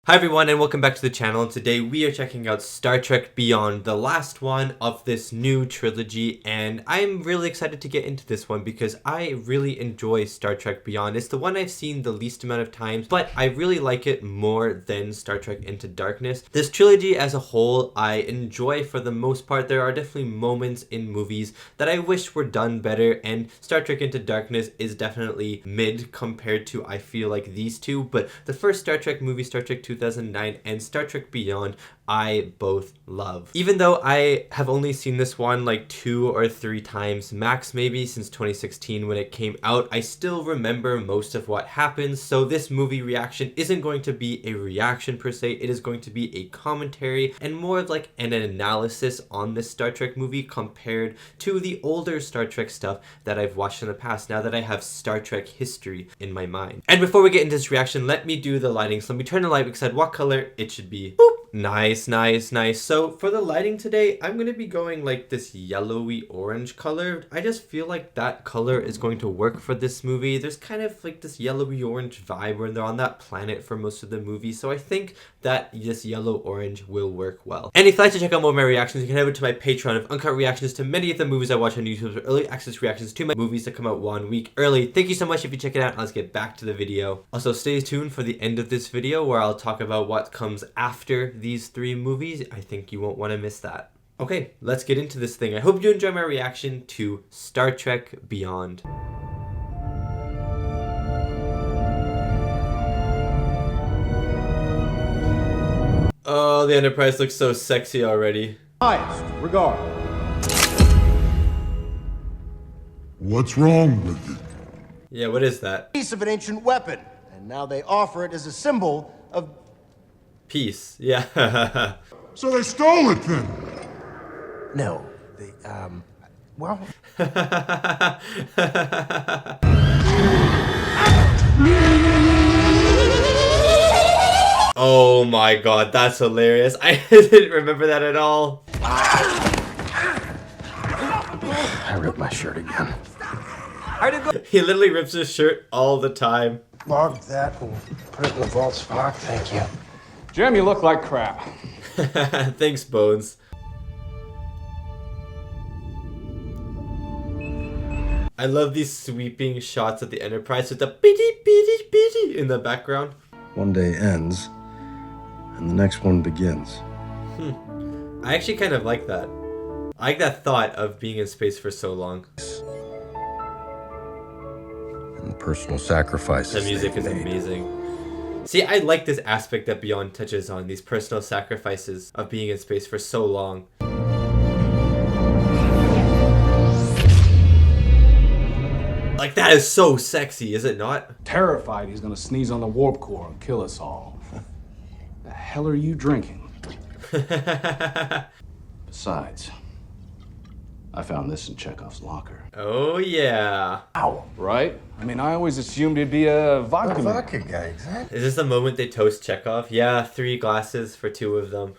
Hi everyone and welcome back to the channel. Today we are checking out Star Trek Beyond, the last one of this new trilogy, and I'm really excited to get into this one because I really enjoy Star Trek Beyond. It's the one I've seen the least amount of times, but I really like it more than Star Trek Into Darkness. This trilogy as a whole I enjoy for the most part. There are definitely moments in movies that I wish were done better, and Star Trek Into Darkness is definitely mid compared to I feel like these two, but the first Star Trek movie, Star Trek 2009 and Star Trek Beyond, I both love. Even though I have only seen this one like 2 or 3 times max maybe since 2016 when it came out, I still remember most of what happens. So this movie reaction isn't going to be a reaction per se, it is going to be a commentary and more of like an analysis on this Star Trek movie compared to the older Star Trek stuff that I've watched in the past, now that I have Star Trek history in my mind. And before we get into this reaction, let me do the lighting. So let me turn the light because what color it should be. Boop. Nice. So for the lighting today, I'm going to be going like this yellowy orange color. I just feel like that color is going to work for this movie. There's kind of like this yellowy orange vibe when they're on that planet for most of the movie. So I think that this yellow orange will work well. And if you'd like to check out more of my reactions, you can head over to my Patreon of uncut reactions to many of the movies I watch on YouTube, or early access reactions to my movies that come out 1 week early. Thank you so much if you check it out. Let's get back to the video. Also stay tuned for the end of this video where I'll talk about what comes after these 3 movies. I think you won't want to miss that. Okay, let's get into this thing. I hope you enjoy my reaction to Star Trek Beyond. Oh, the Enterprise looks so sexy already. Highest regard. What's wrong with it? Yeah, what is that? Piece of an ancient weapon, and now they offer it as a symbol of Peace. Yeah. So they stole it then? no. They well. Oh my god, that's hilarious. I didn't remember that at all. I ripped my shirt again. He literally rips his shirt all the time. Log that and put it in the vault spot. Thank you. Jim, you look like crap. Thanks, Bones. I love these sweeping shots of the Enterprise with the bitty in the background. One day ends, and the next one begins. I actually kind of like that. I like that thought of being in space for so long. And the personal sacrifices. The music is amazing. See, I like this aspect that Beyond touches on, these personal sacrifices of being in space for so long. Like, that is so sexy, is it not? Terrified he's gonna sneeze on the warp core and kill us all. The hell are you drinking? Besides, I found this in Chekhov's locker. Oh, yeah. Ow. Right? I mean, I always assumed it'd be a vodka man. Vodka guy, exactly. Is this the moment they toast Chekhov? Yeah, 3 glasses for 2 of them.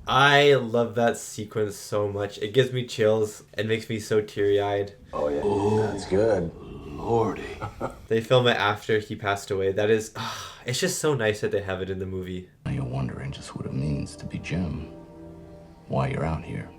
I love that sequence so much. It gives me chills. It makes me so teary-eyed. Oh yeah, that's good. Lordy. They film it after he passed away. That is, it's just so nice that they have it in the movie. Now you're wondering just what it means to be Jim. Why you're out here.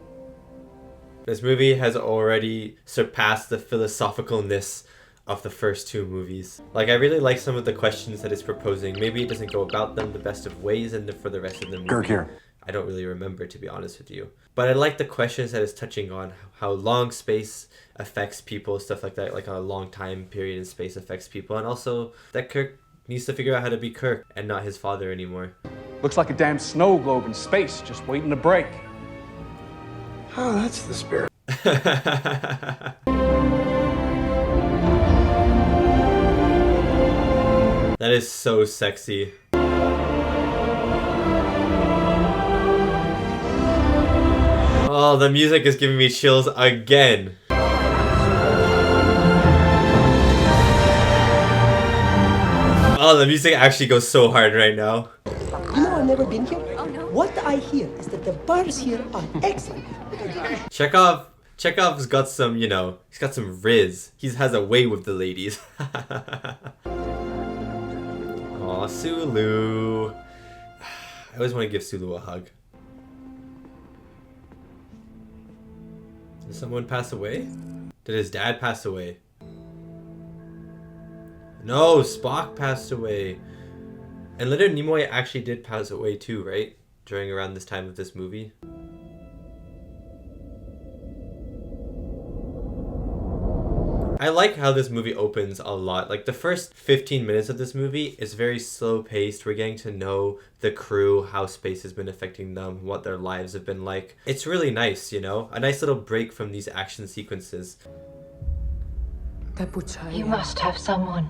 This movie has already surpassed the philosophicalness of the first 2 movies. Like, I really like some of the questions that it's proposing. Maybe it doesn't go about them the best of ways and for the rest of the movie. Kirk here. I don't really remember, to be honest with you. But I like the questions that it's touching on, how long space affects people, stuff like that, like a long time period in space affects people, and also that Kirk needs to figure out how to be Kirk and not his father anymore. Looks like a damn snow globe in space, just waiting to break. Oh, that's the spirit. That is so sexy. Oh, the music is giving me chills again. Oh, the music actually goes so hard right now. You know, I've never been here. Oh, no. What I hear is that the bars here are excellent. Chekhov Chekhov's got some, you know, he's got some riz. He has a way with the ladies. Aw, Sulu. I always want to give Sulu a hug. Did someone pass away? Did his dad pass away? No, Spock passed away. And Leonard Nimoy actually did pass away too, right? During around this time of this movie. I like how this movie opens a lot. Like the first 15 minutes of this movie is very slow paced. We're getting to know the crew, how space has been affecting them, what their lives have been like. It's really nice, you know? A nice little break from these action sequences. You must have someone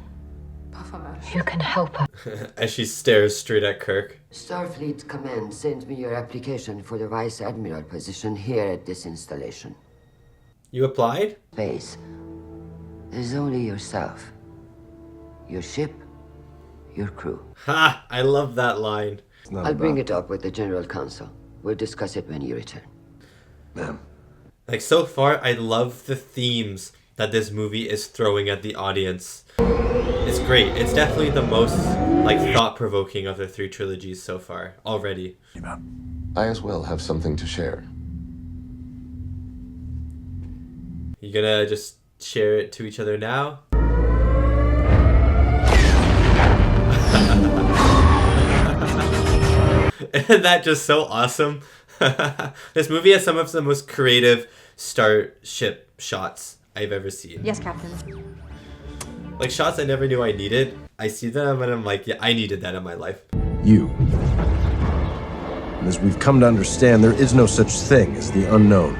who can help us. As she stares straight at Kirk. Starfleet Command sent me your application for the Vice Admiral position here at this installation. You applied? Space. There's only yourself, your ship, your crew. Ha! I love that line. I'll bring it up with the General Council. We'll discuss it when you return. Ma'am. Like so far, I love the themes that this movie is throwing at the audience. It's great. It's definitely the most like thought-provoking of the three trilogies so far already. I as well have something to share. You gonna just share it to each other now? Isn't that just so awesome? This movie has some of the most creative starship shots I've ever seen. Yes, Captain. Like shots I never knew I needed. I see them and I'm like, yeah, I needed that in my life. You. And as we've come to understand, there is no such thing as the unknown.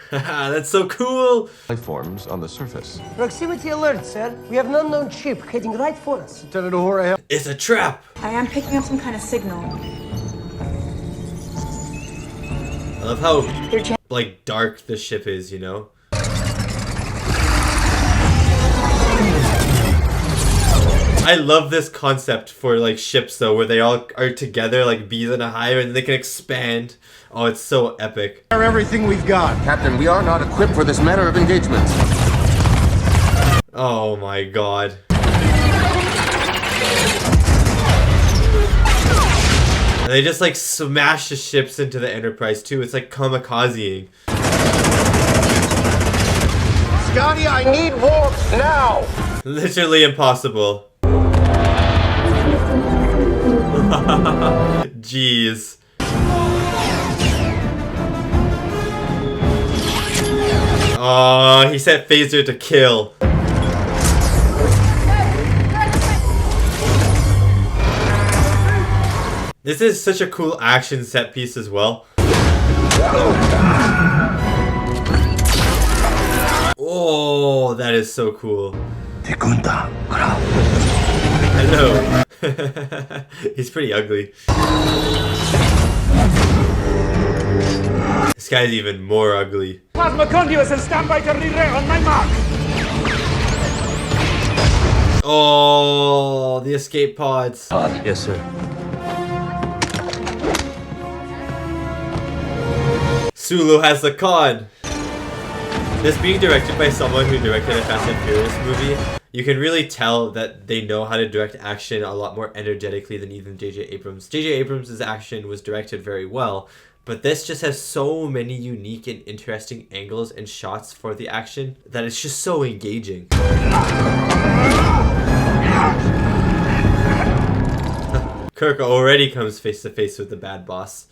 That's so cool! Life forms on the surface. Proximity alert, sir. We have an unknown ship heading right for us. It's a trap! I am picking up some kind of signal. I love how like dark the ship is, you know? I love this concept for like ships though, where they all are together like bees in a hive and they can expand. Oh, it's so epic. Everything we've got. Captain, we are not equipped for this manner of engagement. Oh my god. And they just like smash the ships into the Enterprise too. It's like kamikazeing. Scotty, I need warp now. Literally impossible. Jeez. Oh, he set phaser to kill. This is such a cool action set piece as well. Oh, that is so cool. Hello. He's pretty ugly. This guy's even more ugly. Plasma conduits and stand by to re-ray on my mark. Oh, the escape pods. Yes, sir. Sulu has the con. This being directed by someone who directed a Fast and Furious movie, you can really tell that they know how to direct action a lot more energetically than even J.J. Abrams. J.J. Abrams' action was directed very well, but this just has so many unique and interesting angles and shots for the action that it's just so engaging. Kirk already comes face to face with the bad boss.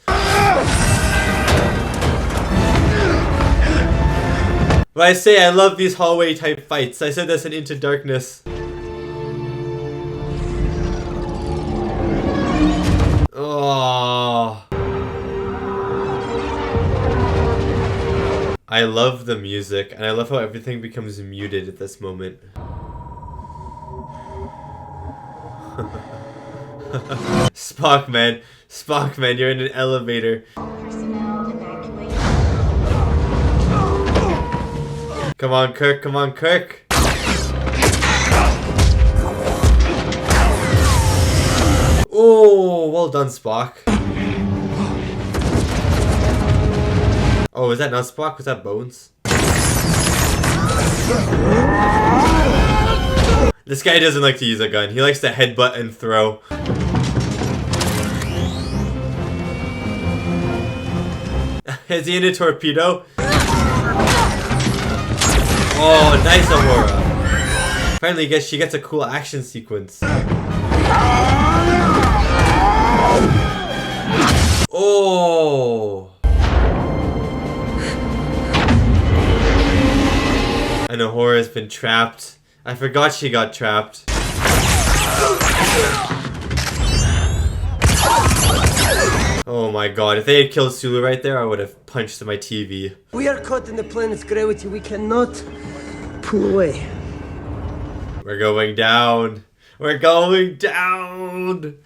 But I say I love these hallway type fights. I said this in Into Darkness. Oh. I love the music, and I love how everything becomes muted at this moment. Spock, man. Spock, man, you're in an elevator. Come on, Kirk. Come on, Kirk. Oh, well done, Spock. Oh, is that not Spock? Was that Bones? This guy doesn't like to use a gun. He likes to headbutt and throw. Is he in a torpedo? Oh, nice, Aurora. Finally, she gets a cool action sequence. Oh. And Aurora has been trapped. I forgot she got trapped. Oh my god, if they had killed Sulu right there, I would have punched my TV. We are caught in the planet's gravity. We cannot pull away. We're going down. We're going down.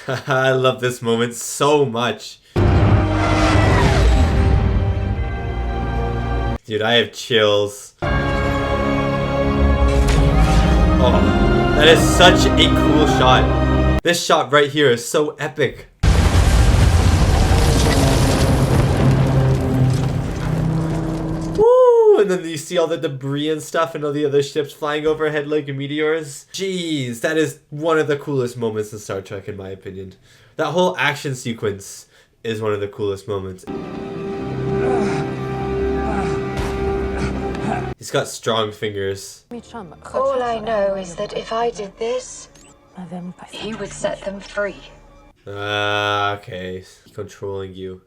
I love this moment so much. Dude, I have chills. Oh, that is such a cool shot. This shot right here is so epic. Woo! And then you see all the debris and stuff and all the other ships flying overhead like meteors. Jeez, that is one of the coolest moments in Star Trek in my opinion. That whole action sequence is one of the coolest moments. He's got strong fingers. All I know is that if I did this, he would set them free. Okay. Controlling you.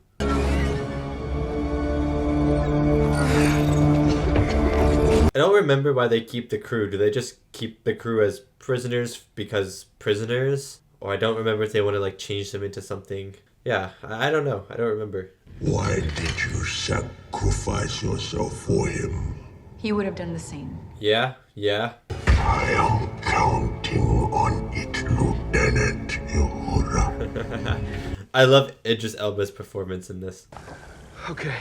I don't remember why they keep the crew. Do they just keep the crew as prisoners because prisoners? Or I don't remember if they want to like change them into something. Yeah, I don't know. I don't remember. Why did you sacrifice yourself for him? He would have done the same. Yeah, yeah. I am counting on it, Lieutenant Uhura. I love Idris Elba's performance in this. Okay.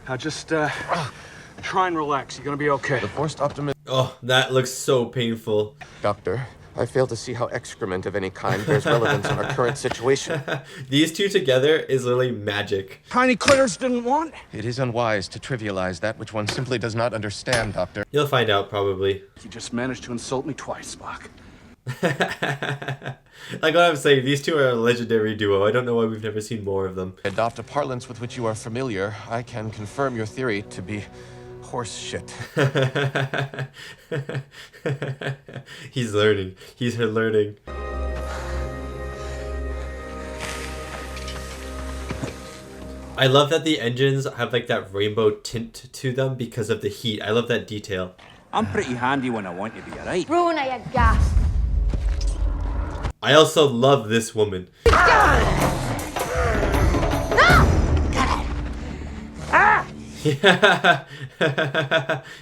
Now just try and relax. You're gonna be okay. The forced optimism. Oh, that looks so painful. Doctor, I fail to see how excrement of any kind bears relevance in our current situation. These two together is literally magic. Tiny critters didn't want. It is unwise to trivialize that which one simply does not understand, Doctor. You'll find out probably. You just managed to insult me twice, Spock. Like what I'm saying, these two are a legendary duo. I don't know why we've never seen more of them. Adopt a parlance with which you are familiar. I can confirm your theory to be horse shit. He's learning. He's learning. I love that the engines have like that rainbow tint to them because of the heat. I love that detail. I'm pretty handy when I want to be, alright? Runa, you gas. I also love this woman. Yeah.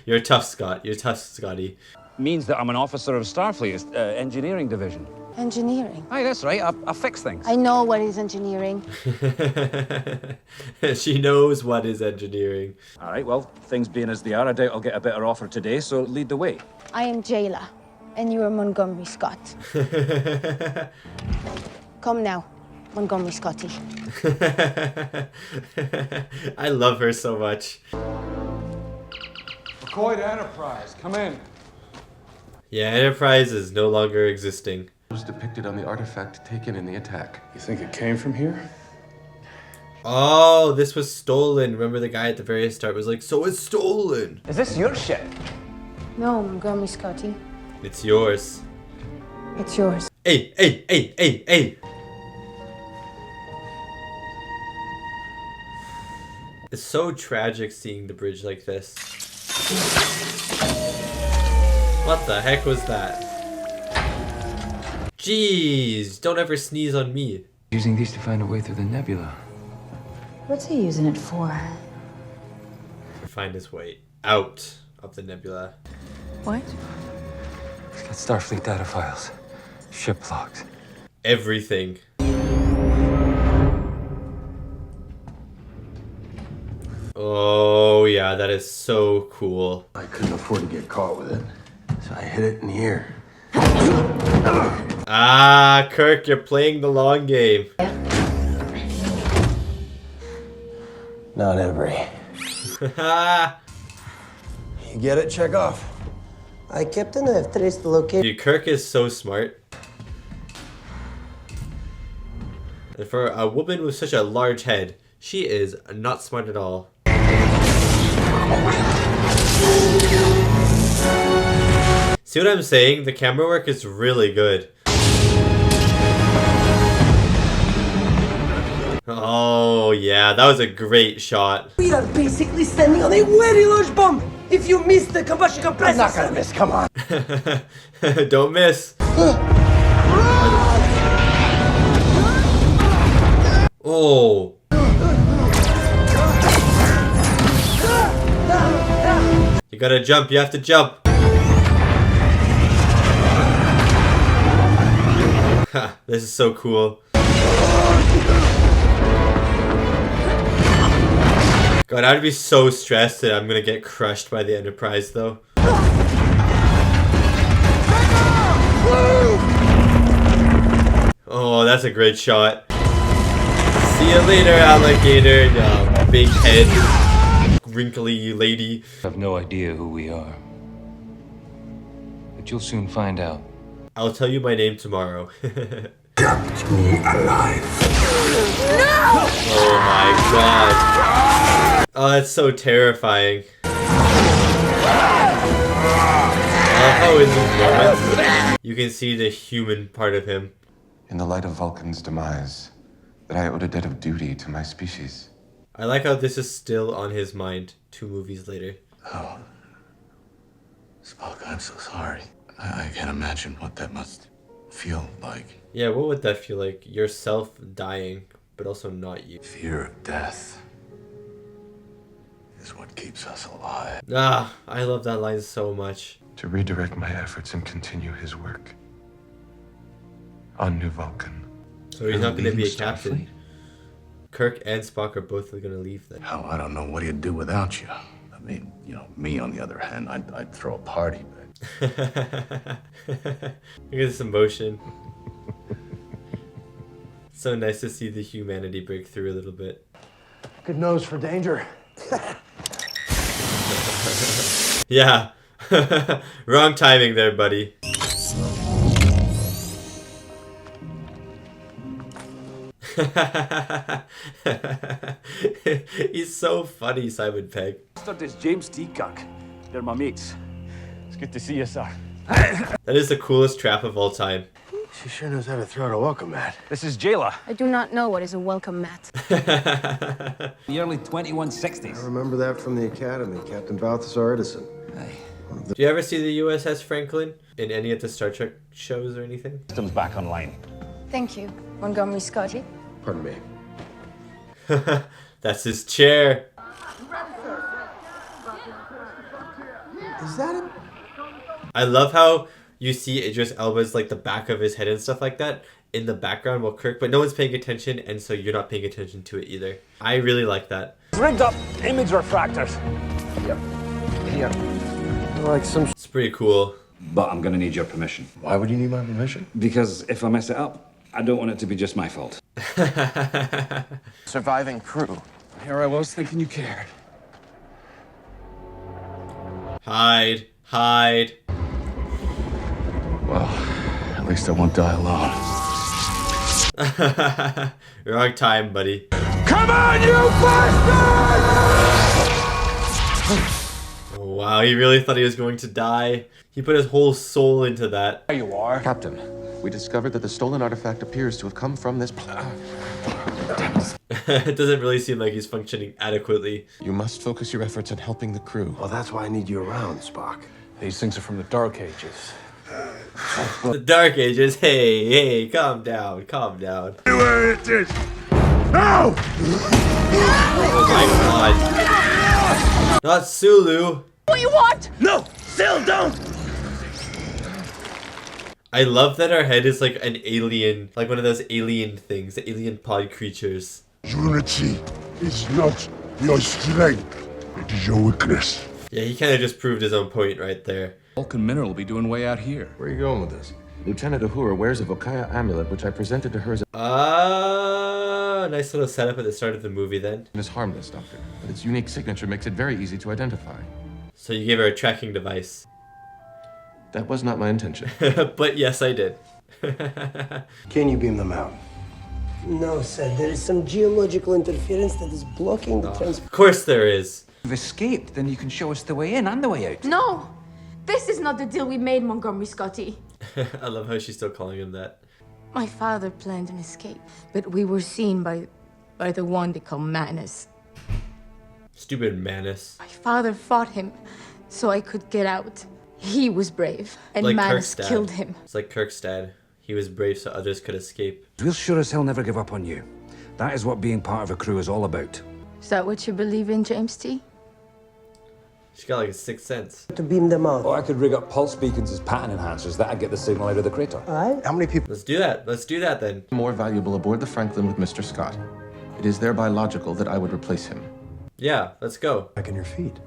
You're tough, Scott. You're tough, Scotty. Means that I'm an officer of Starfleet's engineering division. Engineering? Aye, that's right. I fix things. I know what is engineering. She knows what is engineering. All right, well, things being as they are, I doubt I'll get a better offer today, so lead the way. I am Jayla, and you are Montgomery Scott. Come now, Montgomery Scotty. I love her so much. McCoy to Enterprise, come in. Yeah, Enterprise is no longer existing. It was depicted on the artifact taken in the attack. You think it came from here? Oh, this was stolen. Remember the guy at the very start was like, so it's stolen. Is this your ship? No, Montgomery Scotty. It's yours. It's yours. Hey, hey, hey, hey, hey. It's so tragic seeing the bridge like this. What the heck was that? Jeez, don't ever sneeze on me. Using these to find a way through the nebula. What's he using it for? To find his way out of the nebula. What? He's got Starfleet data files, ship logs. Everything. Oh yeah, that is so cool. I couldn't afford to get caught with it, so I hid it in the air. Ah, Kirk, you're playing the long game. Not every. You get it, Chekhov? Aye, Captain, I've traced the location. Dude, Kirk is so smart. And for a woman with such a large head, she is not smart at all. See what I'm saying? The camera work is really good. Oh yeah, that was a great shot. We are basically standing on a very large bomb. If you miss the combustion compressor... I'm not gonna miss, come on. Don't miss. Oh. You gotta jump, you have to jump. This is so cool. God, I'd be so stressed that I'm gonna get crushed by the Enterprise though. Oh, that's a great shot. See you later, alligator. Big head, wrinkly lady. I have no idea who we are. But you'll soon find out. I'll tell you my name tomorrow. Kept me alive. No! Oh my god. Oh, that's so terrifying. Oh, in these moments, you can see the human part of him. In the light of Vulcan's demise, that I owed a debt of duty to my species. I like how this is still on his mind 2 movies later. Oh. Spock, I'm so sorry. I can't imagine what that must feel like. Yeah, what would that feel like? Yourself dying, but also not you. Fear of death is what keeps us alive. Ah, I love that line so much. To redirect my efforts and continue his work on New Vulcan. So he's not going to be a captain. Kirk and Spock are both going to leave then. Hell, I don't know what he'd do without you. I mean, you know, me on the other hand, I'd throw a party, but... Look at this emotion. So nice to see the humanity break through a little bit. Good nose for danger. Yeah. Wrong timing there, buddy. He's so funny, Simon Pegg. That is James Teacock. They're my mates. It's good to see you, sir. That is the coolest trap of all time. She sure knows how to throw out a welcome mat. This is Jayla. I do not know what is a welcome mat. The early 2160s. I remember that from the Academy, Captain Balthazar Edison. Do you ever see the USS Franklin in any of the Star Trek shows or anything? Systems back online. Thank you, Montgomery Scotty. Pardon me. That's his chair. Is that him? I love how you see Idris Elba's like the back of his head and stuff like that in the background while Kirk, but no one's paying attention, and so you're not paying attention to it either. I really like that. Rigged up image refractors. Yep. Here. Like some... It's pretty cool. But I'm gonna need your permission. Why would you need my permission? Because if I mess it up, I don't want it to be just my fault. Surviving crew. Here I was thinking you cared. Hide. Hide. Well, at least I won't die alone. Wrong time, buddy. Come on, you bastard! Oh, wow, he really thought he was going to die. He put his whole soul into that. There you are. Captain, we discovered that the stolen artifact appears to have come from this It doesn't really seem like he's functioning adequately. You must focus your efforts on helping the crew. Well, that's why I need you around, Spock. These things are from the Dark Ages. The Dark Ages. Hey, hey, calm down, calm down. Where it is? No! Oh my god. Not Sulu. What you want? No! Still don't! I love that our head is like an alien, like one of those alien things, the alien pod creatures. Unity is not your strength. It is your weakness. Yeah, he kind of just proved his own point right there. Vulcan mineral will be doing way out here. Where are you going with this? Lieutenant Uhura wears a Vokaya amulet, which I presented to her as nice little setup at the start of the movie then. It's harmless, Doctor, but its unique signature makes it very easy to identify. So you gave her a tracking device. That was not my intention. But yes, I did. Can you beam them out? No, sir. There is some geological interference that is blocking the transport. Of course there is. If you've escaped, then you can show us the way in and the way out. No! This is not the deal we made, Montgomery Scotty. I love how she's still calling him that. My father planned an escape, but we were seen by the one they call Manus. Stupid Manus. My father fought him so I could get out. He was brave, and like Manus Kirk's dad. killed him. It's like Kirk's dad. He was brave so others could escape. We'll sure as hell never give up on you. That is what being part of a crew is all about. Is that what you believe in, James T? She got like a sixth sense. To beam them out. Or I could rig up pulse beacons as pattern enhancers. That'd get the signal out of the crater. Alright. How many people? Let's do that. Let's do that then. More valuable aboard the Franklin with Mr. Scott. It is thereby logical that I would replace him. Yeah, let's go. Back in your feet.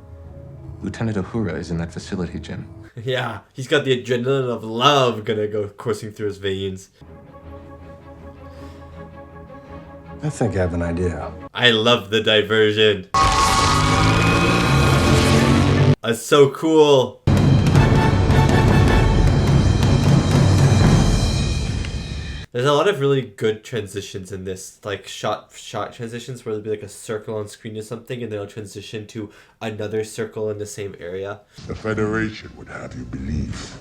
Lieutenant Uhura is in that facility, Jim. Yeah, he's got the adrenaline of love gonna go coursing through his veins. I think I have an idea. I love the diversion. That's so cool. There's a lot of really good transitions in this, like shot transitions where there'll be like a circle on screen or something and they'll transition to another circle in the same area. The Federation would have you believe.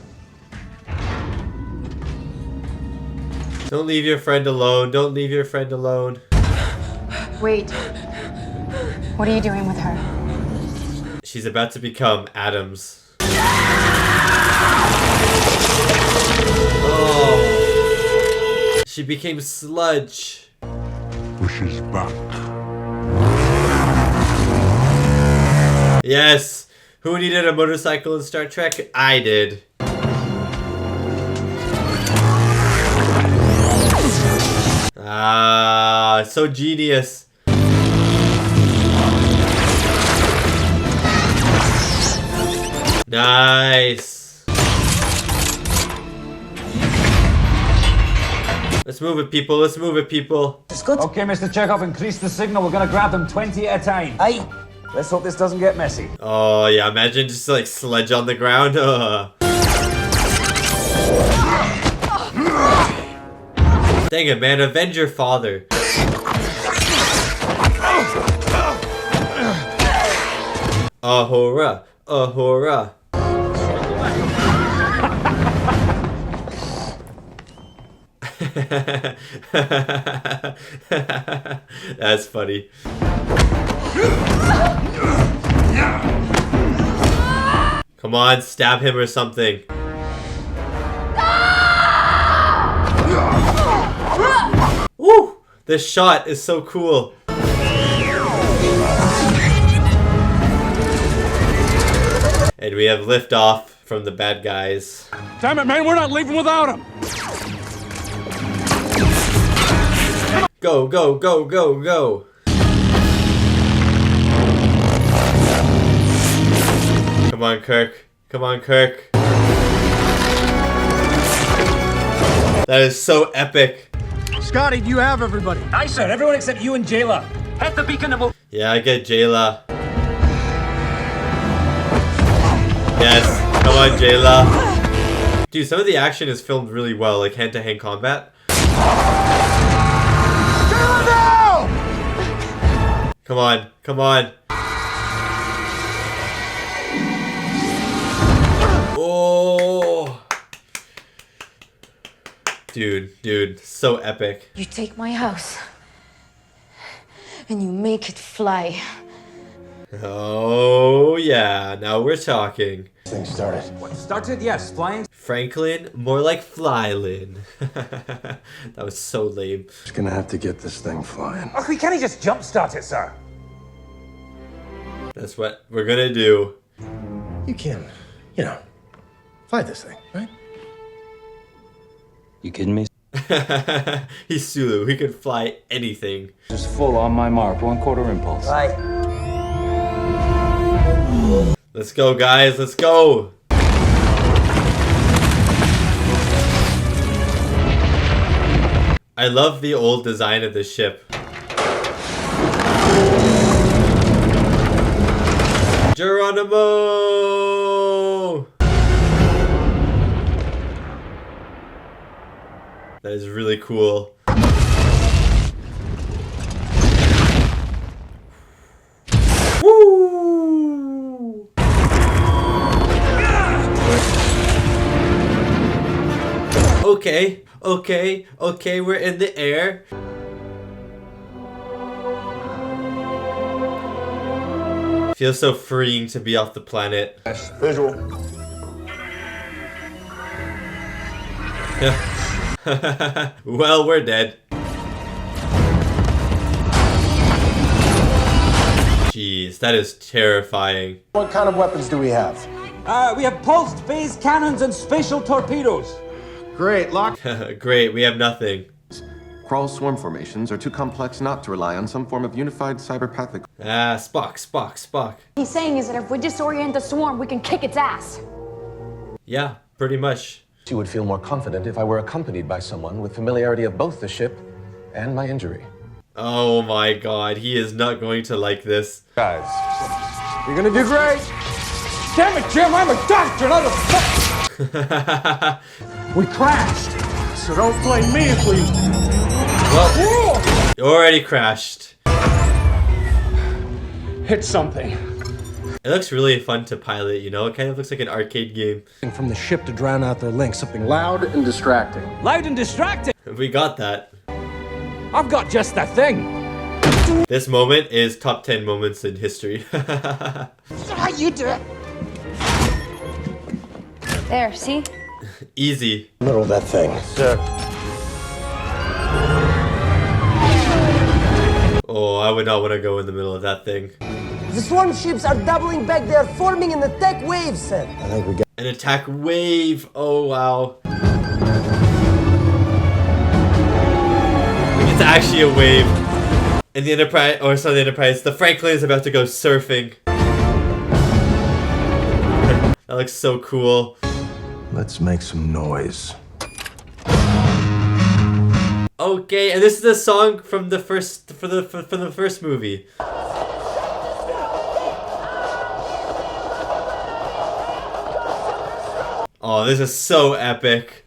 Don't leave your friend alone. Don't leave your friend alone. Wait. What are you doing with her? She's about to become Adams. Oh. She became sludge. Pushes back. Yes. Who needed a motorcycle in Star Trek? I did. Ah, so genius. Nice. Let's move it, people. Let's move it, people. It's good. Okay, Mr. Chekhov, increase the signal. We're gonna grab them 20 at a time. Aye. Let's hope this doesn't get messy. Oh, yeah. Imagine just like sledge on the ground. Dang it, man. Avenge your father. Ahora. Ahora. That's funny. Come on, stab him or something. Woo! This shot is so cool. And we have liftoff from the bad guys. Damn it, man, we're not leaving without him. Go, go, go, go, go. Come on, Kirk. Come on, Kirk. That is so epic. Scotty, do you have everybody? Aye, sir. Everyone except you and Jayla. Head the beacon and we'll... Yeah, I get Jayla. Yes, come on, Jayla. Dude, some of the action is filmed really well, like hand-to-hand combat. Jayla, now! Come on, come on. Oh. Dude, so epic. You take my house and you make it fly. Oh, yeah. Now we're talking. Thing started. What, started? Yes, flying. Franklin, more like Flylin. That was so lame. Just gonna have to get this thing flying. Oh, we can't just jumpstart it, sir. That's what we're gonna do. You can, fly this thing, right? You kidding me? He's Sulu. He can fly anything. Just full on my mark, 1/4 impulse. Aye. Let's go, guys. Let's go. I love the old design of the ship. Geronimo! That is really cool. Woo! Okay, we're in the air. Feels so freeing to be off the planet. Visual. Well, we're dead. Jeez, that is terrifying. What kind of weapons do we have? We have pulsed phase cannons and spatial torpedoes. Great, lock. Great, we have nothing. Crawl swarm formations are too complex not to rely on some form of unified cyberpathic. Ah, Spock. He's saying is that if we disorient the swarm, we can kick its ass. Yeah, pretty much. You would feel more confident if I were accompanied by someone with familiarity of both the ship and my injury. Oh my god, he is not going to like this. Guys, You're gonna do great. Damn it, Jim, I'm a doctor, not a We crashed, so don't blame me if we... Well, you already crashed. hit something. It looks really fun to pilot, you know? It kind of looks like an arcade game. From the ship to drown out their link, something loud and distracting. Loud and distracting. We got that. I've got just that thing. This moment is top 10 moments in history. How you do it? There, see? Easy. Middle of that thing. Sir. Oh, I would not want to go in the middle of that thing. The swarm ships are doubling back. They are forming an attack wave, sir. I think we got An attack wave. Oh, wow. It's actually a wave. In the Enterprise, or sorry, the Enterprise, the Franklin is about to go surfing. That looks so cool. Let's make some noise. Okay, and this is a song from the first from the first movie. Oh, this is so epic.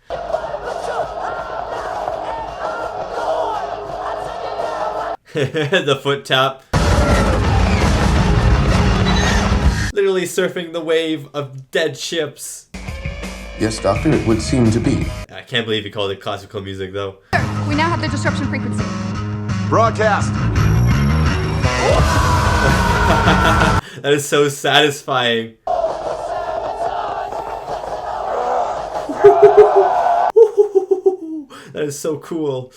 The foot tap. Literally surfing the wave of dead ships. Yes, Doctor, it would seem to be. I can't believe you called it classical music, though. We now have the disruption frequency. broadcast. That is so satisfying. That is so cool.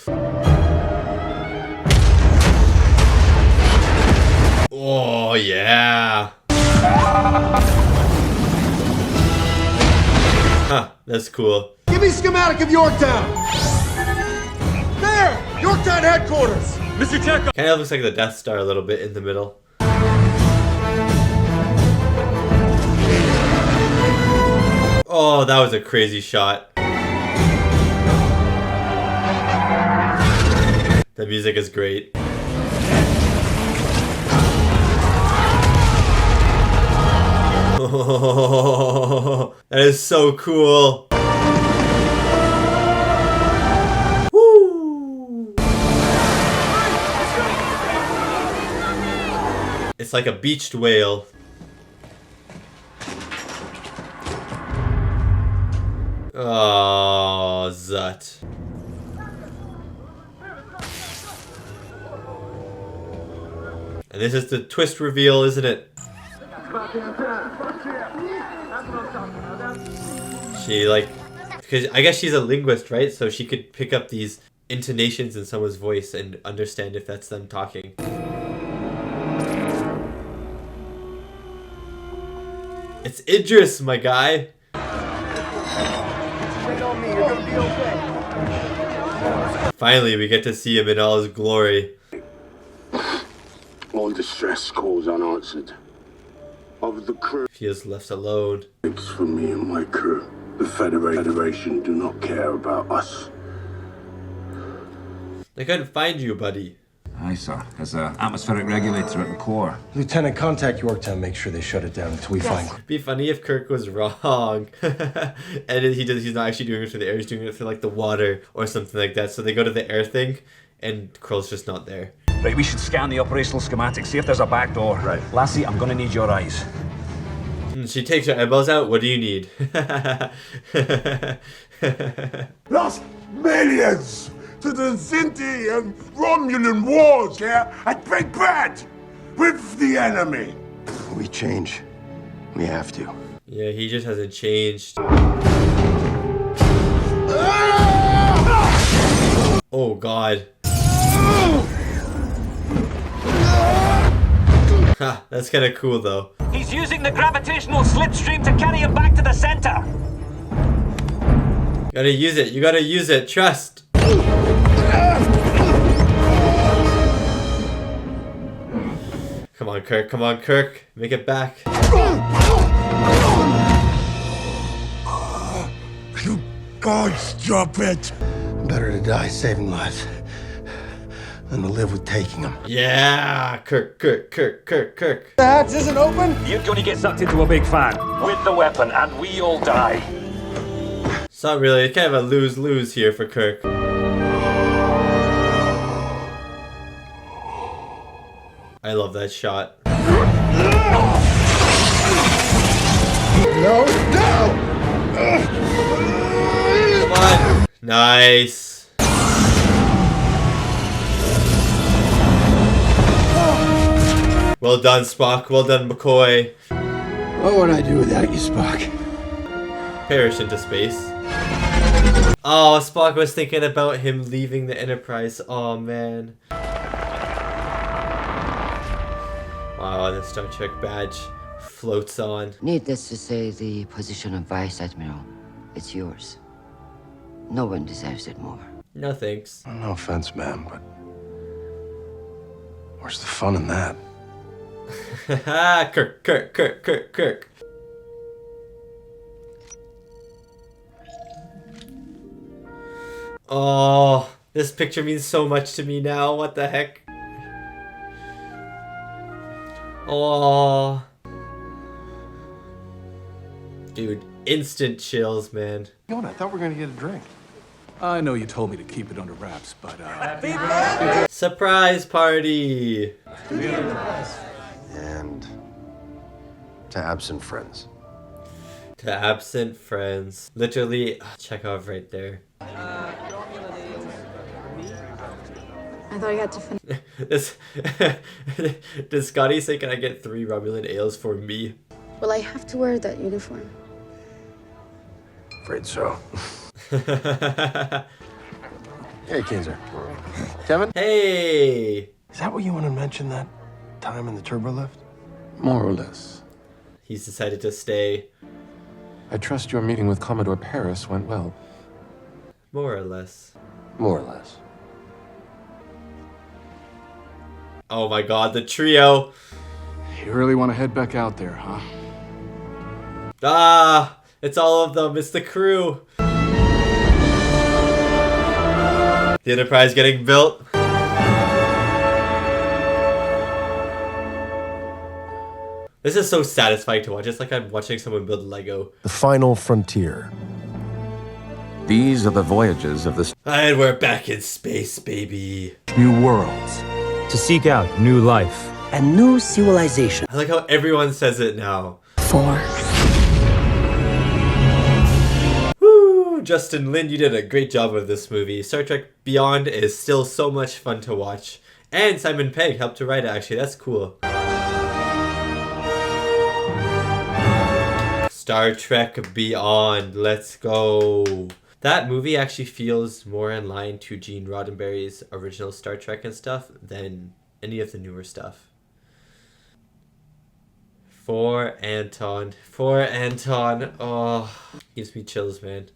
Oh, yeah. Huh, that's cool. Give me a schematic of Yorktown. There, Yorktown headquarters. Mr. Chekhov. Kind of looks like the Death Star a little bit in the middle. Oh, that was a crazy shot. The music is great. Oh, that is so cool. Woo! It's like a beached whale. Oh, Zut. And this is the twist reveal, isn't it? She because I guess she's a linguist, right? So she could pick up these intonations in someone's voice and understand if that's them talking. It's Idris, my guy. Finally, we get to see him in all his glory. All distress calls unanswered. Of the crew. He is left alone. It's for me and my crew. The Federation do not care about us. I couldn't find you, buddy. Aye, sir. There's an atmospheric regulator at the core. Lieutenant, contact Yorktown. Make sure they shut it down until we find. Be funny if Kirk was wrong, and he's not actually doing it for the air. He's doing it for like the water or something like that. So they go to the air thing, and Karl's just not there. Right, we should scan the operational schematics. See if there's a back door. Right, Lassie, I'm gonna need your eyes. She takes her eyeballs out. What do you need? Lost millions to the Zinti and Romulan wars, yeah? At Big Bad! With the enemy! We change. We have to. Yeah, he just hasn't changed. Oh, God. Ha, that's kind of cool, though. He's using the gravitational slipstream to carry him back to the center. Gotta use it. You gotta use it. Trust. Come on, Kirk. Come on, Kirk. Make it back. You gods, drop it! Better to die saving lives than to live with taking them. Yeah, Kirk. The hatch isn't open? You're gonna get sucked into a big fan with the weapon, and we all die. It's not really. It's kind of a lose-lose here for Kirk. I love that shot. No! Come on. Nice. Well done, Spock. Well done, McCoy. What would I do without you, Spock? Perish into space. Oh, Spock was thinking about him leaving the Enterprise. Oh, man. Wow, the Star Trek badge floats on. Needless to say, the position of Vice Admiral, it's yours. No one deserves it more. No thanks. No offense, ma'am, but where's the fun in that? Kirk. Oh, this picture means so much to me now. What the heck? Oh. Dude, instant chills, man. Yon, I thought we were gonna get a drink. I know you told me to keep it under wraps, but Surprise party! And to absent friends. To absent friends. Literally, Chekhov right there. I thought you had to finish. This does Scotty say, can I get 3 Romulan ales for me? Will I have to wear that uniform? Afraid so. Hey, Kinzer. Kevin? Hey! Is that what you want to mention that time in the turbo lift? More or less. He's decided to stay. I trust your meeting with Commodore Paris went well. More or less. More or less. Oh my god, the trio! You really want to head back out there, huh? Ah! It's all of them. It's the crew. The Enterprise getting built. This is so satisfying to watch. It's like I'm watching someone build Lego. The final frontier. These are the voyages of the And we're back in space, baby. New worlds. To seek out new life. And new civilization. I like how everyone says it now. 4. Woo! Justin Lin, you did a great job with this movie. Star Trek Beyond is still so much fun to watch. And Simon Pegg helped to write it, actually. That's cool. Star Trek Beyond. Let's go. That movie actually feels more in line to Gene Roddenberry's original Star Trek and stuff than any of the newer stuff. For Anton. Oh, gives me chills, man.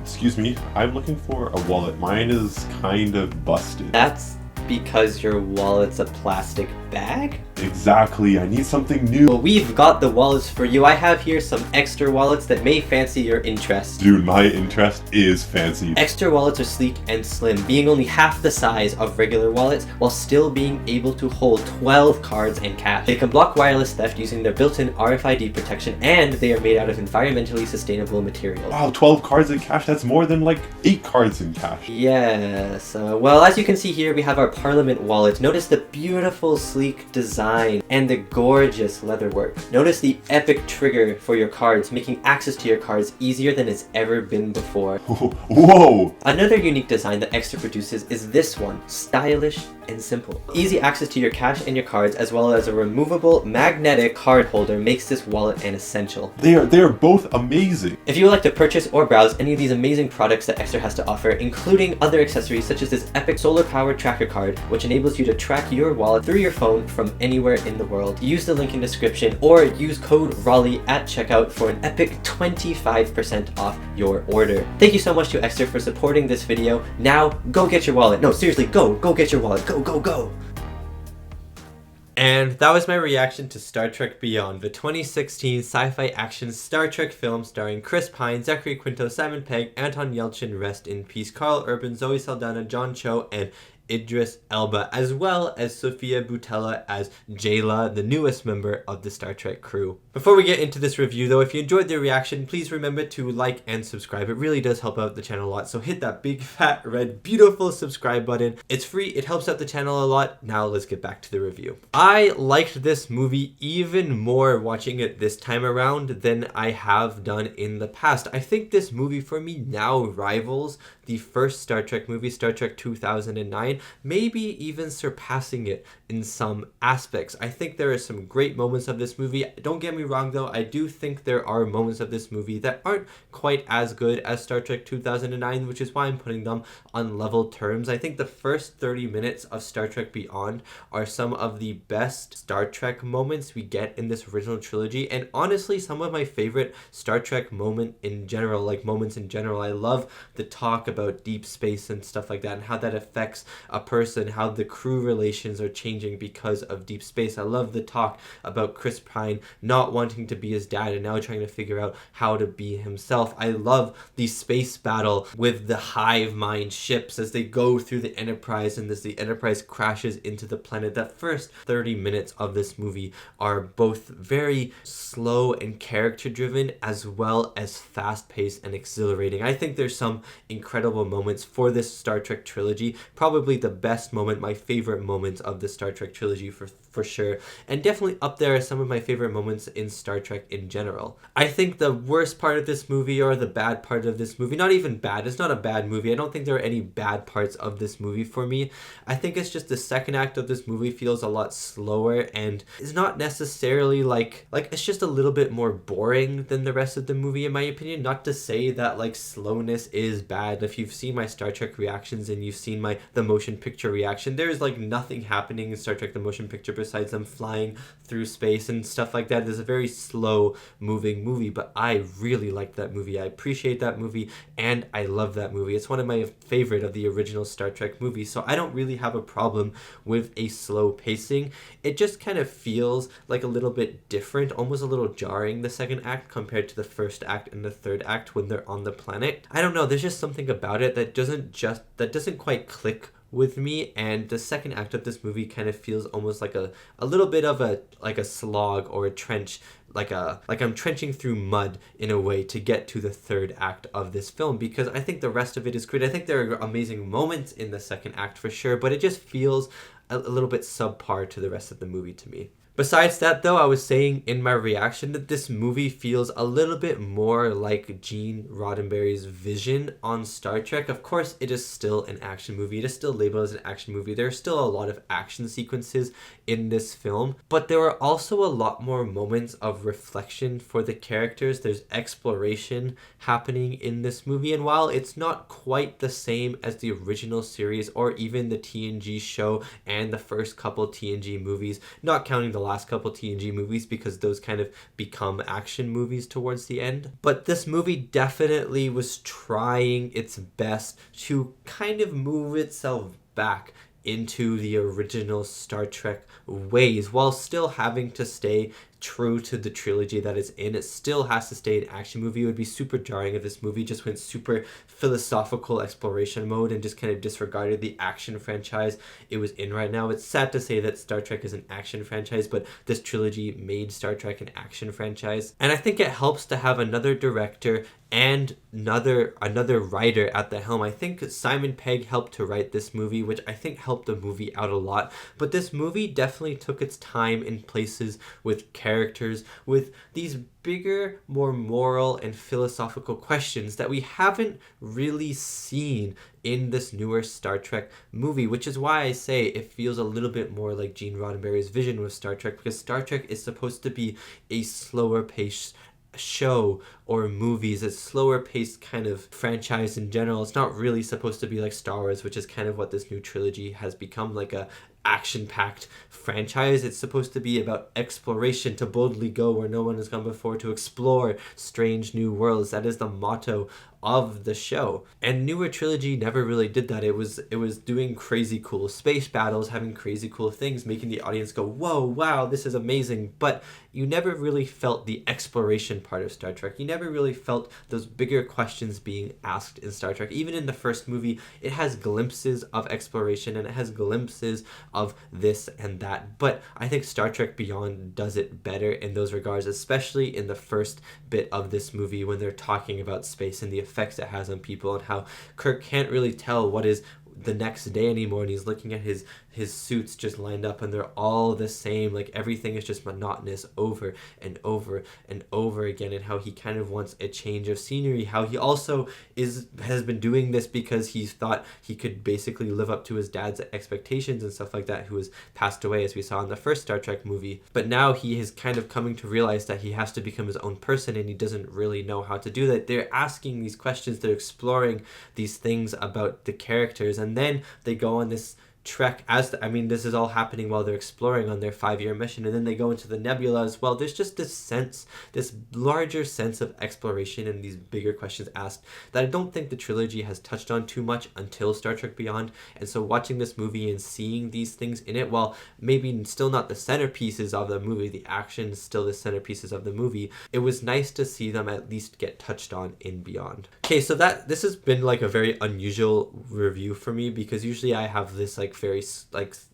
Excuse me, I'm looking for a wallet. Mine is kind of busted. That's because your wallet's a plastic bag? Exactly, I need something new. Well, we've got the wallets for you. I have here some extra wallets that may fancy your interest. Dude, my interest is fancy. Extra wallets are sleek and slim, being only half the size of regular wallets while still being able to hold 12 cards and cash. They can block wireless theft using their built-in RFID protection, and they are made out of environmentally sustainable materials. Wow, 12 cards in cash? That's more than like 8 cards in cash. Yes, well, as you can see here, we have our Parliament wallet. Notice the beautiful sleek design and the gorgeous leatherwork. Notice the epic trigger for your cards, making access to your cards easier than it's ever been before. Whoa! Another unique design that Extra produces is this one, stylish and simple. Easy access to your cash and your cards, as well as a removable magnetic card holder, makes this wallet an essential. They are both amazing. If you would like to purchase or browse any of these amazing products that Extra has to offer, including other accessories such as this epic solar powered tracker card, which enables you to track your wallet through your phone from anywhere in the world, use the link in description or use code ROLY at checkout for an epic 25% off your order. Thank you so much to Extra for supporting this video. Now go get your wallet. No, seriously, go get your wallet. Go. And that was my reaction to Star Trek Beyond, the 2016 sci-fi action Star Trek film starring Chris Pine, Zachary, Quinto, Simon Pegg, Anton, Yelchin, rest in peace, Karl, Urban, Zoe Saldaña, John Cho, and Idris, Elba, as well as Sofia Boutella as Jayla, the newest member of the Star Trek crew. Before we get into this review though, if you enjoyed the reaction, please remember to like and subscribe. It really does help out the channel a lot, so hit that big fat red beautiful subscribe button. It's free, it helps out the channel a lot. Now let's get back to the review. I liked this movie even more watching it this time around than I have done in the past. I think this movie for me now rivals the first Star Trek movie, Star Trek 2009, maybe even surpassing it in some aspects. I think there are some great moments of this movie. Don't get me wrong though, I do think there are moments of this movie that aren't quite as good as Star Trek 2009, which is why I'm putting them on level terms. I think the first 30 minutes of Star Trek Beyond are some of the best Star Trek moments we get in this original trilogy, and honestly some of my favorite Star Trek moments in general. I love the talk about deep space and stuff like that, and how that affects a person, how the crew relations are changing because of deep space. I love the talk about Chris Pine not wanting to be his dad and now trying to figure out how to be himself. I love the space battle with the hive mind ships as they go through the Enterprise, and as the Enterprise crashes into the planet. That first 30 minutes of this movie are both very slow and character driven, as well as fast paced and exhilarating. I think there's some incredible moments for this Star Trek trilogy. Probably the best moment, my favorite moments of the Star Trek trilogy for sure, and definitely up there as some of my favorite moments in Star Trek in general. I think the worst part of this movie, or the bad part of this movie, not even bad, it's not a bad movie, I don't think there are any bad parts of this movie for me. I think it's just the second act of this movie feels a lot slower and is not necessarily like it's just a little bit more boring than the rest of the movie in my opinion. Not to say that like slowness is bad. If you've seen my Star Trek reactions and you've seen the motion picture reaction, there's like nothing happening in Star Trek the motion picture besides them flying through space and stuff like that. It's a very slow moving movie, but I really like that movie. I appreciate that movie and I love that movie. It's one of my favorite of the original Star Trek movies, so I don't really have a problem with a slow pacing. It just kind of feels like a little bit different, almost a little jarring, the second act compared to the first act and the third act when they're on the planet. I don't know, there's just something about it that doesn't quite click with me, and the second act of this movie kind of feels almost like a little bit of a slog or a trench, like I'm trenching through mud in a way to get to the third act of this film, because I think the rest of it is great. I think there are amazing moments in the second act for sure, but it just feels a little bit subpar to the rest of the movie to me. Besides that though, I was saying in my reaction that this movie feels a little bit more like Gene Roddenberry's vision on Star Trek. Of course, it is still an action movie. It is still labeled as an action movie. There are still a lot of action sequences in this film, but there are also a lot more moments of reflection for the characters. There's exploration happening in this movie, and while it's not quite the same as the original series or even the TNG show and the first couple TNG movies, not counting the last couple TNG movies because those kind of become action movies towards the end. But this movie definitely was trying its best to kind of move itself back into the original Star Trek ways while still having to stay true to the trilogy that it's in. It still has to stay an action movie. It would be super jarring if this movie just went super philosophical exploration mode and just kind of disregarded the action franchise it was in right now. It's sad to say that Star Trek is an action franchise, but this trilogy made Star Trek an action franchise. And I think it helps to have another director and another writer at the helm. I think Simon Pegg helped to write this movie, which I think helped the movie out a lot. But this movie definitely took its time in places with characters, with these bigger, more moral and philosophical questions that we haven't really seen in this newer Star Trek movie, which is why I say it feels a little bit more like Gene Roddenberry's vision with Star Trek, because Star Trek is supposed to be a slower paced show or movies, a slower paced kind of franchise in general. It's not really supposed to be like Star Wars, which is kind of what this new trilogy has become, like a action-packed franchise. It's supposed to be about exploration, to boldly go where no one has gone before, to explore strange new worlds. That is the motto of the show. And newer trilogy never really did that. It was doing crazy cool space battles, having crazy cool things, making the audience go, whoa, wow, this is amazing. But you never really felt the exploration part of Star Trek. You never really felt those bigger questions being asked in Star Trek. Even in the first movie, it has glimpses of exploration and it has glimpses of this and that. But I think Star Trek Beyond does it better in those regards, especially in the first bit of this movie when they're talking about space and the effects it has on people, and how Kirk can't really tell what is the next day anymore, and he's looking at his suits just lined up and they're all the same, like everything is just monotonous over and over and over again, and how he kind of wants a change of scenery, how he also has been doing this because he thought he could basically live up to his dad's expectations and stuff like that, who has passed away as we saw in the first Star Trek movie. But now he is kind of coming to realize that he has to become his own person, and he doesn't really know how to do that. They're asking these questions, they're exploring these things about the characters, and then they go on this trek this is all happening while they're exploring on their 5-year mission, and then they go into the nebula as well. There's just this larger sense of exploration and these bigger questions asked that I don't think the trilogy has touched on too much until Star Trek Beyond. And so watching this movie and seeing these things in it, while maybe still not the centerpieces of the movie, the action is still the centerpieces of the movie, it was nice to see them at least get touched on in Beyond. Okay, so this has been like a very unusual review for me, because usually I have this very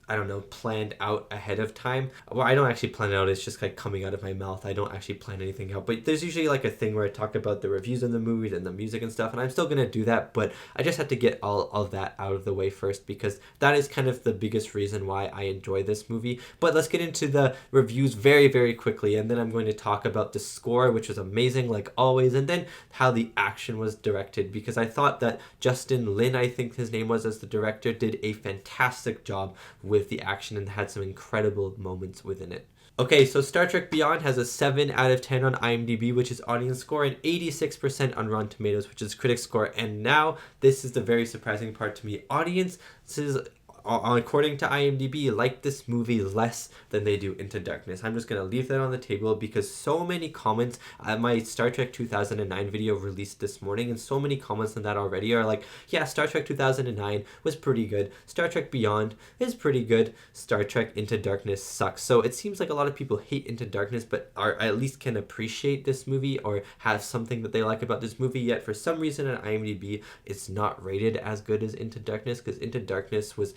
I don't know, planned out ahead of time. Well, I don't actually plan it out, it's just like coming out of my mouth. I don't actually plan anything out, but there's usually like a thing where I talk about the reviews of the movies and the music and stuff, and I'm still gonna do that, but I just had to get all of that out of the way first, because that is kind of the biggest reason why I enjoy this movie. But let's get into the reviews very, very quickly, and then I'm going to talk about the score, which was amazing like always, and then how the action was directed, because I thought that Justin Lin, I think his name was, as the director, did a fantastic job with the action and had some incredible moments within it. Okay, so Star Trek Beyond has a 7 out of 10 on IMDb, which is audience score, and 86% on Rotten Tomatoes, which is critic score. And now, this is the very surprising part to me. Audiences, according to IMDb, like this movie less than they do Into Darkness. I'm just going to leave that on the table, because so many comments at my Star Trek 2009 video released this morning, and so many comments on that already are like, yeah, Star Trek 2009 was pretty good, Star Trek Beyond is pretty good, Star Trek Into Darkness sucks. So it seems like a lot of people hate Into Darkness, but are at least can appreciate this movie or have something that they like about this movie, yet for some reason on IMDb it's not rated as good as Into Darkness, because Into Darkness was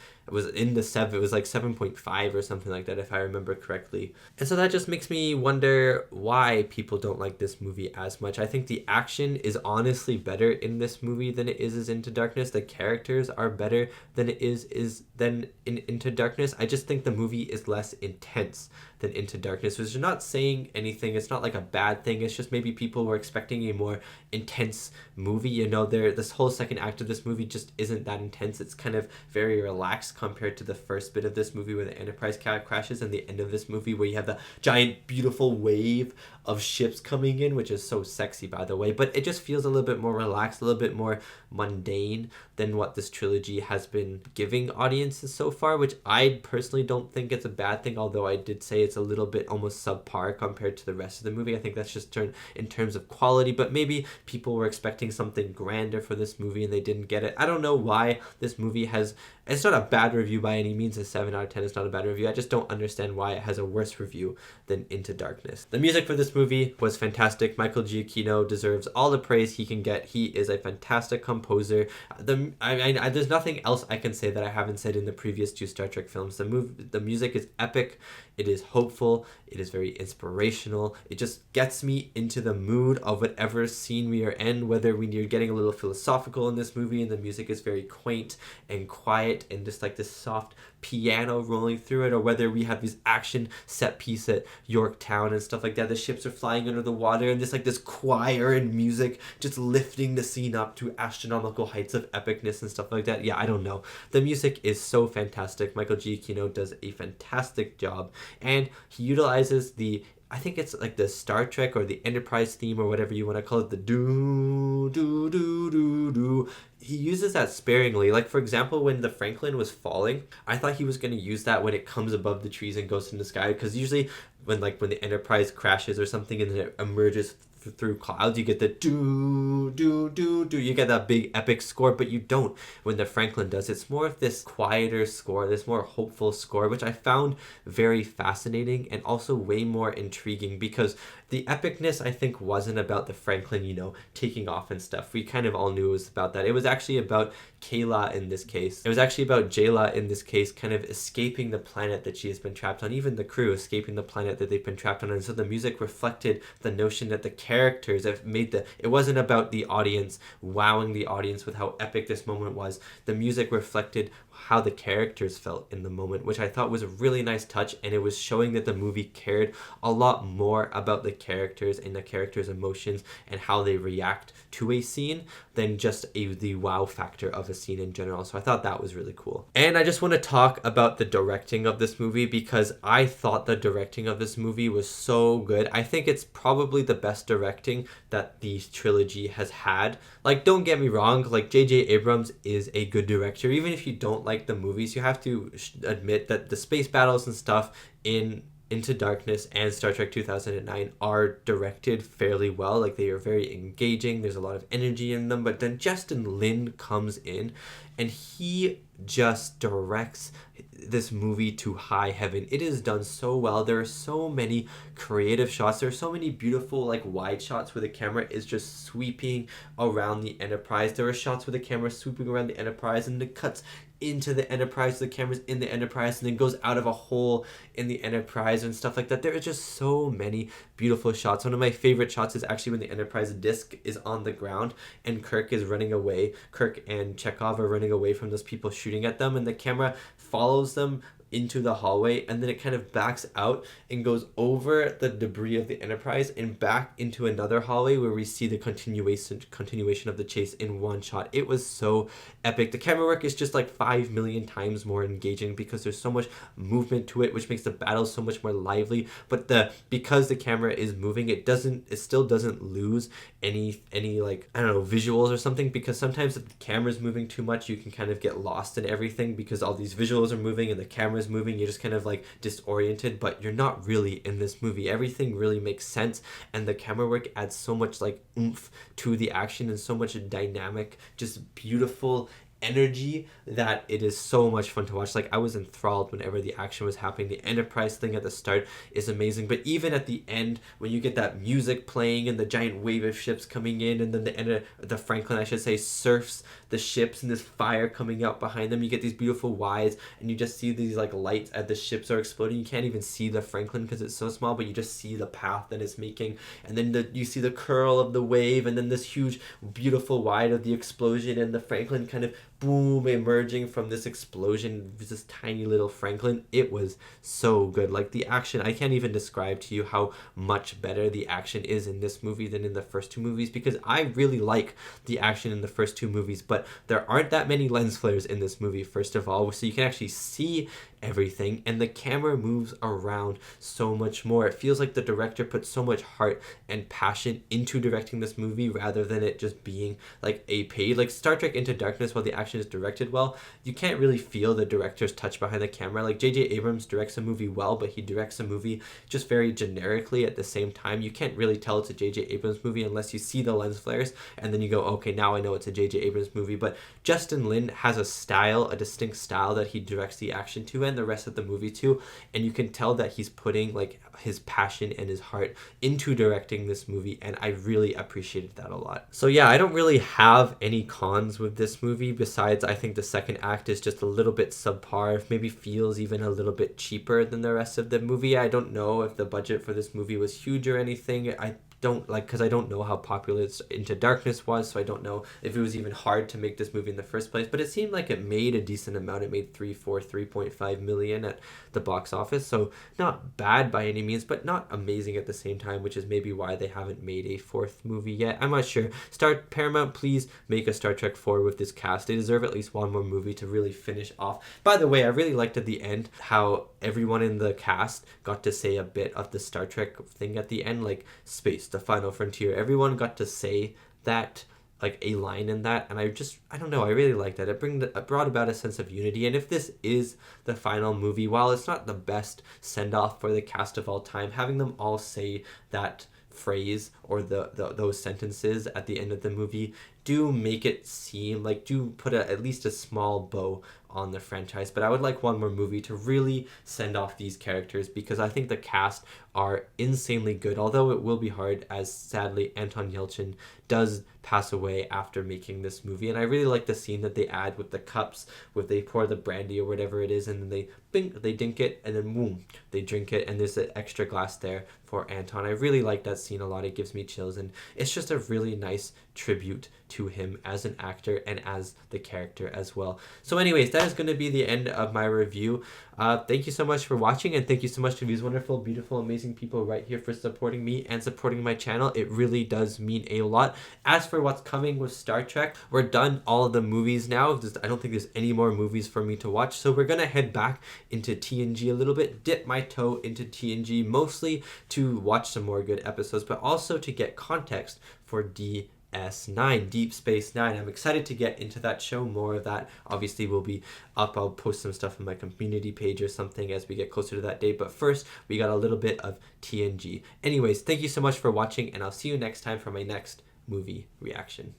in the 7, it was like 7.5 or something like that if I remember correctly. And so that just makes me wonder why people don't like this movie as much. I think the action is honestly better in this movie than it is Into Darkness. The characters are better than it is than in Into Darkness. I just think the movie is less intense than Into Darkness, which is not saying anything. It's not like a bad thing. It's just maybe people were expecting a more intense movie. You know, this whole second act of this movie just isn't that intense. It's kind of very relaxed compared to the first bit of this movie where the Enterprise crashes, and the end of this movie where you have the giant beautiful wave of ships coming in, which is so sexy, by the way. But it just feels a little bit more relaxed, a little bit more mundane than what this trilogy has been giving audiences so far, which I personally don't think it's a bad thing, although I did say it's a little bit almost subpar compared to the rest of the movie. I think that's just in terms of quality, but maybe people were expecting something grander for this movie and they didn't get it. I don't know why this movie has It's not a bad review by any means. A 7 out of 10 is not a bad review. I just don't understand why it has a worse review than Into Darkness. The music for this movie was fantastic. Michael Giacchino deserves all the praise he can get. He is a fantastic composer. There's nothing else I can say that I haven't said in the previous 2 Star Trek films. The music is epic. It is hopeful. It is very inspirational. It just gets me into the mood of whatever scene we are in, whether we're getting a little philosophical in this movie and the music is very quaint and quiet and just like this soft piano rolling through it, or whether we have this action set piece at Yorktown and stuff like that. The ships are flying under the water and just like this choir and music just lifting the scene up to astronomical heights of epicness and stuff like that. Yeah, I don't know. The music is so fantastic. Michael Giacchino does a fantastic job, and he utilizes I think it's like the Star Trek or the Enterprise theme or whatever you want to call it, the do do do do do. He uses that sparingly. Like, for example, when the Franklin was falling, I thought he was going to use that when it comes above the trees and goes in the sky, because usually when the Enterprise crashes or something and then it emerges through clouds, you get the do do do do, you get that big epic score, but you don't when the Franklin does. It's more of this quieter score, this more hopeful score, which I found very fascinating and also way more intriguing, because the epicness, I think, wasn't about the Franklin, taking off and stuff. We kind of all knew it was about that. It was actually about Kayla in this case. It was actually about Jayla in this case, kind of escaping the planet that she has been trapped on, even the crew escaping the planet that they've been trapped on. And so the music reflected the notion that the characters have made it wasn't about the audience wowing the audience with how epic this moment was. The music reflected how the characters felt in the moment, which I thought was a really nice touch, and it was showing that the movie cared a lot more about the characters and the characters' emotions and how they react to a scene than just the wow factor of a scene in general. So I thought that was really cool. And I just want to talk about the directing of this movie, because I thought the directing of this movie was so good. I think it's probably the best directing that the trilogy has had. Like, don't get me wrong, like J.J. Abrams is a good director. Even if you don't like the movies, you have to admit that the space battles and stuff in Into Darkness and Star Trek 2009 are directed fairly well. Like, they are very engaging. There's a lot of energy in them. But then Justin Lin comes in and he just directs this movie to high heaven. It is done so well. There are so many creative shots. There are so many beautiful like wide shots where the camera is just sweeping around the Enterprise. There are shots where the camera is sweeping around the Enterprise and it cuts into the Enterprise, the camera's in the Enterprise, and then goes out of a hole in the Enterprise and stuff like that. There are just so many beautiful shots. One of my favorite shots is actually when the Enterprise disc is on the ground and Kirk is running away. Kirk and Chekhov are running away from those people shooting at them, and the camera follows them into the hallway, and then it kind of backs out and goes over the debris of the Enterprise and back into another hallway where we see the continuation of the chase in one shot. It was so epic. The camera work is just like 5 million times more engaging because there's so much movement to it, which makes the battle so much more lively. But because the camera is moving, it still doesn't lose any like, I don't know, visuals or something, because sometimes if the camera's moving too much, you can kind of get lost in everything because all these visuals are moving and the camera's moving. You're just kind of like disoriented, but you're not really in this movie. Everything really makes sense, and the camera work adds so much like oomph to the action and so much dynamic, just beautiful energy that it is so much fun to watch. Like, I was enthralled whenever the action was happening. The Enterprise thing at the start is amazing, but even at the end when you get that music playing and the giant wave of ships coming in, and then the Franklin, I should say, surfs the ships and this fire coming out behind them, you get these beautiful wides and you just see these like lights as the ships are exploding. You can't even see the Franklin because it's so small, but you just see the path that it's making, and then you see the curl of the wave, and then this huge beautiful wide of the explosion and the Franklin kind of boom emerging from this explosion, this tiny little Franklin. It was so good. Like, the action, I can't even describe to you how much better the action is in this movie than in the first 2 movies, because I really like the action in the first 2 movies, but there aren't that many lens flares in this movie, first of all, so you can actually see everything, and the camera moves around so much more. It feels like the director put so much heart and passion into directing this movie rather than it just being like a paid. Like Star Trek Into Darkness, while the action is directed well, you can't really feel the director's touch behind the camera. Like J.J. Abrams directs a movie well, but he directs a movie just very generically at the same time. You can't really tell it's a J.J. Abrams movie unless you see the lens flares and then you go, okay, now I know it's a J.J. Abrams movie. But Justin Lin has a style, a distinct style that he directs the action to and the rest of the movie to, and you can tell that he's putting like his passion and his heart into directing this movie, and I really appreciated that a lot. So yeah, I don't really have any cons with this movie besides I think the second act is just a little bit subpar, maybe feels even a little bit cheaper than the rest of the movie. I don't know if the budget for this movie was huge or anything. I don't like, because I don't know how popular Into Darkness was, so I don't know if it was even hard to make this movie in the first place, but it seemed like it made a decent amount. It made 3.5 million at the box office, so not bad by any means, but not amazing at the same time, which is maybe why they haven't made a fourth movie yet. I'm not sure. Paramount, please make a Star Trek 4 with this cast. They deserve at least one more movie to really finish off. By the way, I really liked at the end how everyone in the cast got to say a bit of the Star Trek thing at the end, like space, the final frontier. Everyone got to say that, like a line in that, and I don't know, I really liked that. It brought about a sense of unity, and if this is the final movie, while it's not the best send-off for the cast of all time, having them all say that phrase or those sentences at the end of the movie do make it seem like, do put at least a small bow on the franchise. But I would like one more movie to really send off these characters, because I think the cast are insanely good, although it will be hard, as sadly Anton Yelchin does pass away after making this movie. And I really like the scene that they add with the cups, where they pour the brandy or whatever it is, and then they dink it, and then boom, they drink it, and there's an extra glass there for Anton. I really like that scene a lot. It gives me chills, and it's just a really nice tribute to him as an actor and as the character as well. So anyways, that is going to be the end of my review. Thank you so much for watching, and thank you so much to these wonderful, beautiful, amazing people right here for supporting me and supporting my channel. It really does mean a lot. As for what's coming with Star Trek, we're done all of the movies now. I don't think there's any more movies for me to watch, so we're gonna head back into TNG a little bit, dip my toe into TNG, mostly to watch some more good episodes, but also to get context for DS9, Deep Space Nine. I'm excited to get into that show. More of that obviously will be up. I'll post some stuff on my community page or something as we get closer to that date, but first we got a little bit of TNG. Anyways, thank you so much for watching, and I'll see you next time for my next movie reaction.